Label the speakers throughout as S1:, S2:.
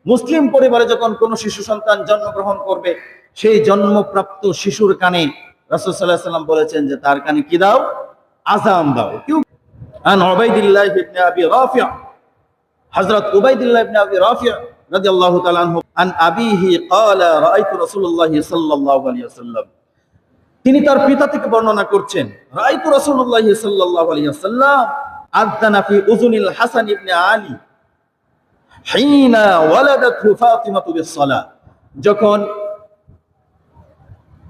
S1: মুসলিম পরিবারে যখন কোনো শিশু সন্তান জন্মগ্রহণ করবে, সেই জন্মপ্রাপ্ত শিশুর কানে রাসূল সাল্লাল্লাহু আলাইহি ওয়াসাল্লাম বলেছেন যে তার কানে কি দাও? আযান দাও। কেউ আন উবাইদিল্লাহ ইবনে আবি রাফি', হযরত উবাইদুল্লাহ ইবনে আবি রাফি' রাদিয়াল্লাহু তাআলা আনহু আন আবিহি ক্বালা রাআইতু রাসূলুল্লাহ সাল্লাল্লাহু আলাইহি ওয়াসাল্লাম, তিনি তার পিতা থেকে বর্ণনা করছেন, রাআইতু রাসূলুল্লাহ সাল্লাল্লাহু আলাইহি ওয়াসাল্লাম আযানা ফি উযুনিল হাসান ইবনে আলী হিনা ওয়ালাদাতহু ফাতিমাতু বিস-সালাহ, যখন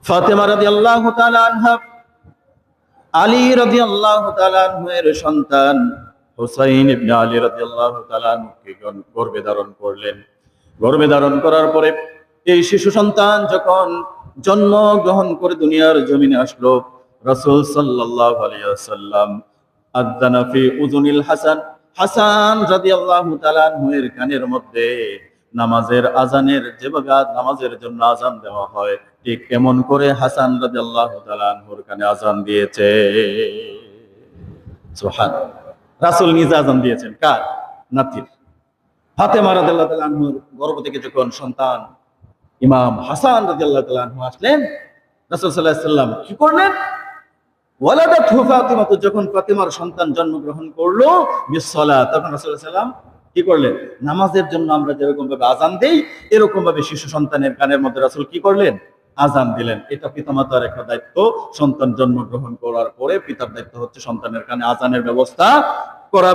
S1: ফাতেমা রাদিয়াল্লাহু তাআলা আনহা আলী রাদিয়াল্লাহু তাআলা আনহু-এর সন্তান হুসাইন ইবনে আলী রাদিয়াল্লাহু তাআলা আনহুকে গর্ভে ধারণ করলেন। গর্ভে ধারণ করার পরে এই শিশু সন্তান যখন জন্ম গ্রহণ করে দুনিয়ার জমিনে আসলো, রাসূল সাল্লাল্লাহু আলাইহি ওয়াসাল্লাম আযানা ফি উযুনিল হাসান, হাসান রাদিয়াল্লাহু তাআলা আনহু-এর কানের মধ্যে নামাজের আজানের, যেভাবে নামাজের জন্য আজান দেওয়া হয় ঠিক এমন করে হাসান রাদিয়াল্লাহু তাআলা আনহুর কানে আজান দিয়েছে। সুবহানাল্লাহ। রাসূল নিজে আজান দিয়েছেন কার? নাতির। ফাতেমা রাদিয়াল্লাহু তাআলা আনহুর গর্ভ থেকে যখন সন্তান ইমাম হাসান রাদিয়াল্লাহু তাআলা আনহু আসলেন, রাসূল সাল্লাল্লাহু আলাইহি ওয়াসাল্লাম কি করলেন? ওয়ালাদাতহু ফাতিমা, যখন ফাতিমার সন্তান জন্মগ্রহণ করলো বিস-সালাত, তখন রাসূল সাল্লাল্লাহু আলাইহি ওয়াসাল্লাম কি করলেন? নামাজের জন্য আমরা যেরকম ভাবে আজান দেই, এরকম ভাবে শিশু সন্তানের কানের মধ্যে রাসূল কি করলেন? আজান দিলেন। এটা পিতামাতার একটা দায়িত্ব। সন্তান জন্মগ্রহণ করার পরে পিতার দায়িত্ব হচ্ছে সন্তানের কানে আজানের ব্যবস্থা করা।